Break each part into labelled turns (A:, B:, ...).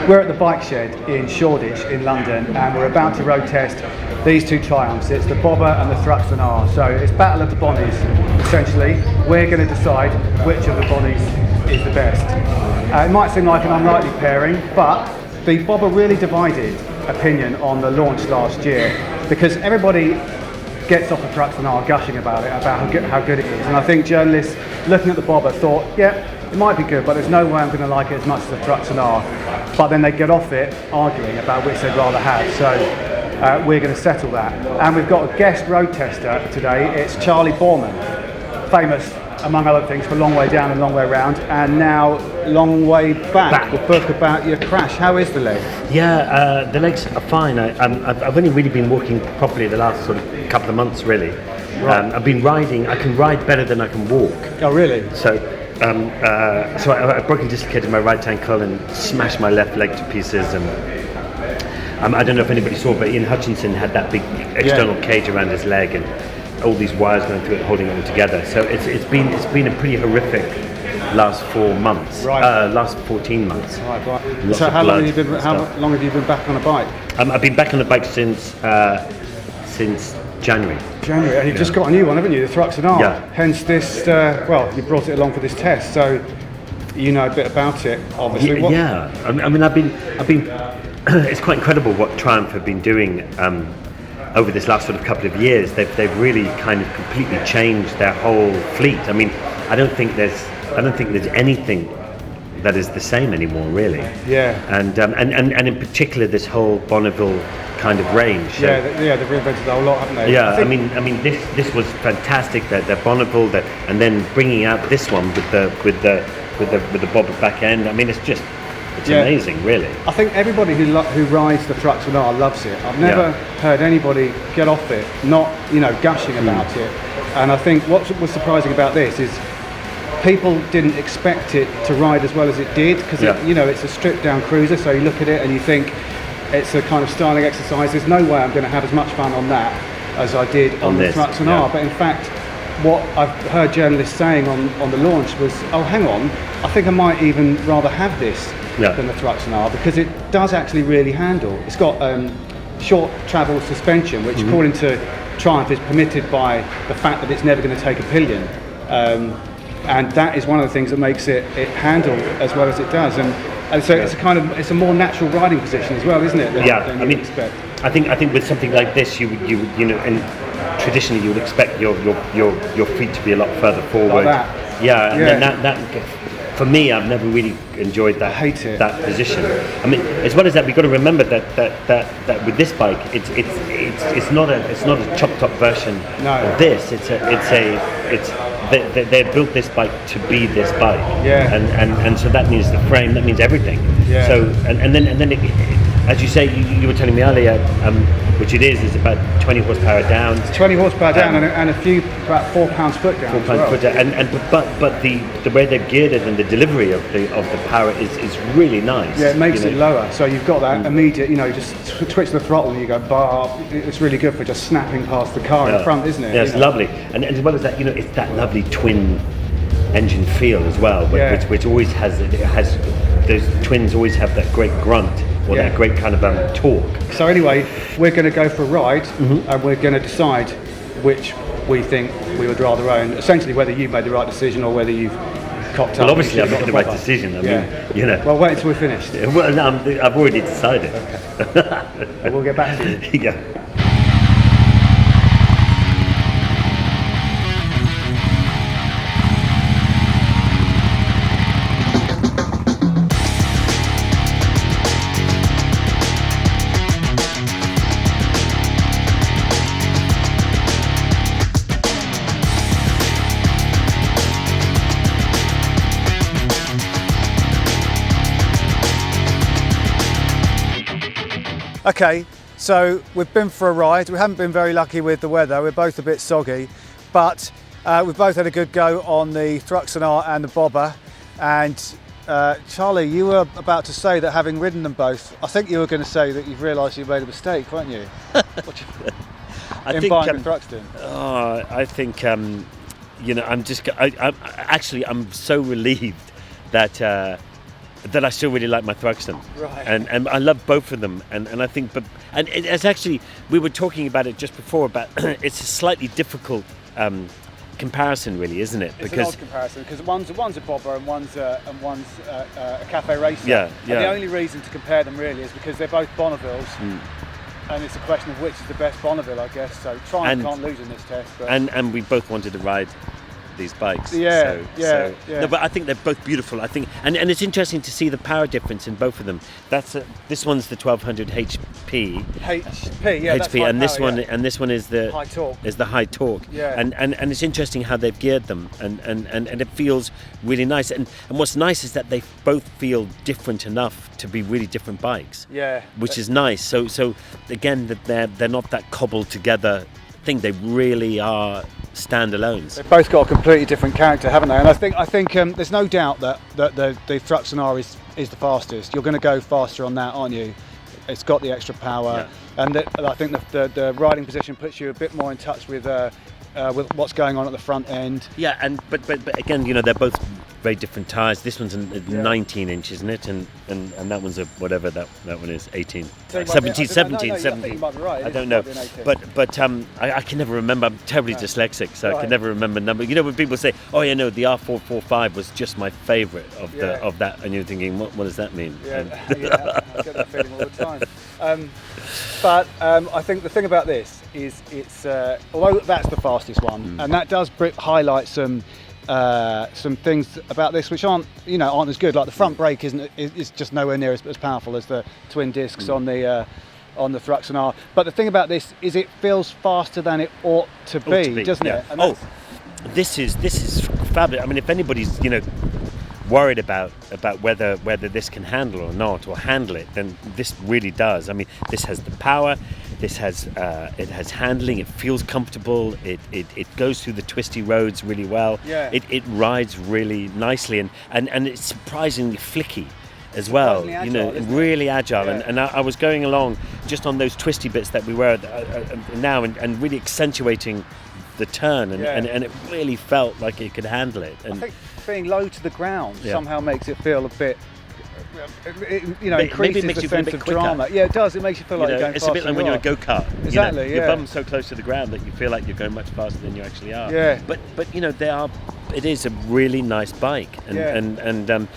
A: We're at the bike shed in Shoreditch in London, and we're about to road test these two Triumphs. It's the Bobber and the Thruxton R. So it's battle of the Bonnies, essentially. We're going to decide which of the Bonnies is the best. It might seem like an unlikely pairing, but the Bobber really divided opinion on the launch last year, because everybody gets off the Thruxton R gushing about it, about how good it is. And I think journalists looking at the Bobber thought, yeah, it might be good, but there's no way I'm going to like it as much as the Thruxton R. But then they get off it arguing about which they'd rather have. So we're going to settle that. And we've got a guest road tester today. It's Charley Boorman, famous, among other things, for Long Way Down and Long Way Round, and now Long Way Back. The book about your crash. How is the leg?
B: Yeah, the legs are fine. I've only really been walking properly the last sort of couple of months, really. Right. I've been riding. I can ride better than I can walk.
A: Oh, really?
B: So I broken dislocated my right ankle and smashed my left leg to pieces. And I don't know if anybody saw, but Ian Hutchinson had that big external cage around his leg and all these wires going through it, holding it all together. So it's been a pretty horrific last 4 months. Right. Last 14 months.
A: Right. So how long have you been back on a bike?
B: I've been back on the bike since January.
A: And you've just got a new one, haven't you? The Thruxton R.
B: Yeah.
A: Hence this. You brought it along for this test, so you know a bit about it, obviously.
B: Yeah. I mean, I've been. It's quite incredible what Triumph have been doing over this last sort of couple of years. They've really kind of completely changed their whole fleet. I mean, I don't think there's anything that is the same anymore, really.
A: Yeah.
B: And in particular, this whole Bonneville kind of range. So,
A: they've reinvented the whole lot, haven't they?
B: Yeah, I mean, this was fantastic. That Bonneville, and then bringing out this one with the bobber back end. I mean, it's amazing, really.
A: I think everybody who rides the Thruxton R loves it. I've never heard anybody get off it not gushing about it. And I think what was surprising about this is people didn't expect it to ride as well as it did, because it's a stripped down cruiser, so you look at it and you think it's a kind of styling exercise. There's no way I'm going to have as much fun on that as I did on the Thruxton R. But in fact, what I've heard journalists saying on the launch was, oh, hang on, I think I might even rather have this than the Thruxton R, because it does actually really handle. It's got short travel suspension, which according to Triumph is permitted by the fact that it's never going to take a pillion. And that is one of the things that makes it handle as well as it does. And so it's a more natural riding position as well, isn't it? Than you expect.
B: I think with something like this, and traditionally you would expect your feet to be a lot further forward.
A: Like that.
B: Yeah, and then that for me, I've never really enjoyed that.
A: I hate it.
B: That position. I mean, as well as that, we've got to remember that with this bike, it's not a chopped up version of this. They built this bike to be this bike.
A: Yeah.
B: And so that means the frame. That means everything.
A: Yeah.
B: So and then it, as you say, you were telling me earlier, which it is about 20 horsepower down.
A: It's 20 horsepower down and a few, about 4 pounds foot down.
B: 4 pounds foot down. But the way they've geared it and the delivery of the power is really nice.
A: Yeah, it makes it lower. So you've got that immediate, just twitch the throttle and you go, bar. It's really good for just snapping past the car in front, isn't it?
B: Yeah, it's lovely. And as well as that, it's that lovely twin engine feel as well, which always has those twins always have that great grunt. Or that great kind of torque.
A: So anyway, we're going to go for a ride, and we're going to decide which we think we would rather own. Essentially, whether you've made the right decision or whether you've cocked up.
B: Well, obviously, I've made the right decision. I mean,
A: Well, wait until we're finished.
B: Well, no, I've already decided.
A: Okay. We'll get back to you.
B: Yeah.
A: Okay, so we've been for a ride. We haven't been very lucky with the weather. We're both a bit soggy, but we've both had a good go on the Thruxton R and the Bobber. And Charley, you were about to say that having ridden them both, I think you were going to say that you've realised you made a mistake, weren't you? In buying the Thruxton.
B: I think I'm so relieved that that I still really like my Thruxton.
A: Right.
B: And I love both of them. And I think, it's actually, we were talking about it just before, about it's a slightly difficult comparison, really, isn't it?
A: It's an odd comparison because one's a bobber and one's a cafe racer.
B: Yeah.
A: And the only reason to compare them really is because they're both Bonnevilles. And it's a question of which is the best Bonneville, I guess. So Triumph can't lose in this test. But.
B: And we both wanted to ride these bikes.
A: Yeah.
B: No, but I think they're both beautiful. I think, and it's interesting to see the power difference in both of them. This one's the 1200 HP.
A: HP,
B: and this
A: power,
B: one, and this one is the
A: high torque.
B: Is the high torque.
A: Yeah.
B: And it's interesting how they've geared them, and it feels really nice. And what's nice is that they both feel different enough to be really different bikes.
A: Yeah.
B: Which is nice. So again, that they're not that cobbled together thing. They really are standalones.
A: They've both got a completely different character, haven't they? And I think there's no doubt that the Thruxton R is the fastest. You're going to go faster on that, aren't you? It's got the extra power, and I think the riding position puts you a bit more in touch with what's going on at the front end.
B: Yeah, but again, they're both very different tyres. This one's a 19 inch, isn't it? And that one's a whatever that one is, 18.
A: So
B: 17.
A: You might be right.
B: I don't know. But I can never remember. I'm terribly dyslexic, so I can never remember number. When people say, "Oh, the R445 was just my favourite of that," and you're thinking, "What does that mean?"
A: I get that feeling all the time. But I think the thing about this is it's although that's the fastest one, and that does highlight some things about this which aren't as good. Like the front brake is just nowhere near as powerful as the twin discs on the Thruxton R. But the thing about this is it feels faster than it ought to be, doesn't it? And
B: this is fabulous. I mean, if anybody's worried about whether this can handle or not, or handle it, then this really does. I mean, this has the power. This has it has handling. It feels comfortable. It goes through the twisty roads really well.
A: Yeah.
B: It rides really nicely, and it's surprisingly flicky as well.
A: Agile,
B: really agile.
A: Yeah.
B: And I was going along just on those twisty bits that we were now, and really accentuating the turn, and it really felt like it could handle it. And
A: I think being low to the ground somehow makes it feel a bit. Increases
B: makes
A: the
B: you feel a
A: sense
B: bit
A: of
B: quicker.
A: drama. Yeah, it does. It makes you feel like you're going
B: it's
A: faster
B: a bit like when you're in a go-kart.
A: Exactly.
B: Your bum's so close to the ground that you feel like you're going much faster than you actually are.
A: Yeah.
B: But it is a really nice bike, and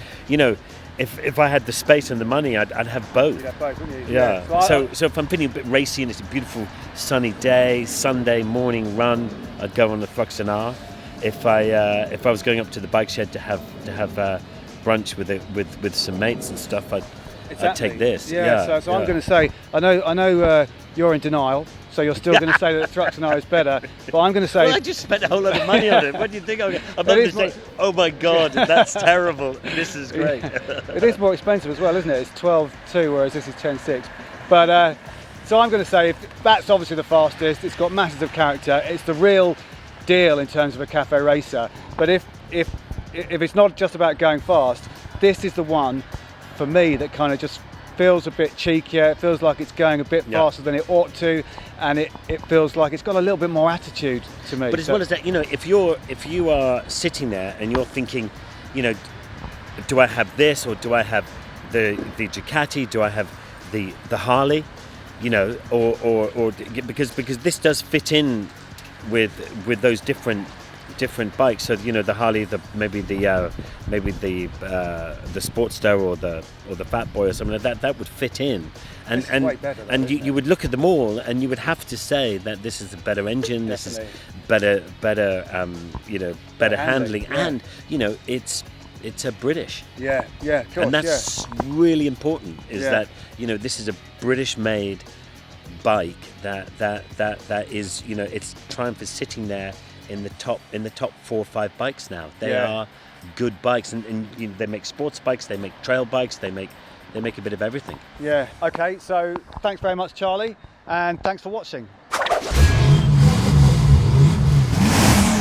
B: if I had the space and the money, I'd have both.
A: You'd have both, wouldn't you?
B: Yeah. So if I'm feeling a bit racy and it's a beautiful sunny day, Sunday morning run, I'd go on the Thruxton R. If I was going up to the bike shed to have brunch with some mates and stuff, I'd take this.
A: So I'm going to say, I know you're in denial, so you're still going to say that the Thruxton R is better, but I'm going to say...
B: Well, I just spent a whole lot of money on it. What do you think? I'm not going to say, oh my God, that's terrible. This is great.
A: It is more expensive as well, isn't it? It's 12.2, whereas this is 10.6. But so I'm going to say that's obviously the fastest. It's got masses of character. It's the real deal in terms of a cafe racer. But if it's not just about going fast, this is the one for me that kind of just feels a bit cheekier. It feels like it's going a bit faster than it ought to, and it feels like it's got a little bit more attitude to me.
B: But as well as that, if you are sitting there and you're thinking, do I have this, or do I have the Ducati? Do I have the Harley? Or because this does fit in with those different bikes. So the Harley, maybe the Sportster or the Fat Boy or something like that would fit in, and
A: way better, though,
B: you would look at them all and you would have to say that this is a better engine.
A: Definitely.
B: This is better handling,
A: yeah.
B: and it's a British.
A: Yeah, of course,
B: and that's really important. That this is a British made bike that is its Triumph is sitting there in the top 4 or 5 bikes now. They are good bikes, and they make sports bikes, they make trail bikes, they make a bit of everything.
A: Yeah. Okay. So thanks very much, Charlie, and thanks for watching.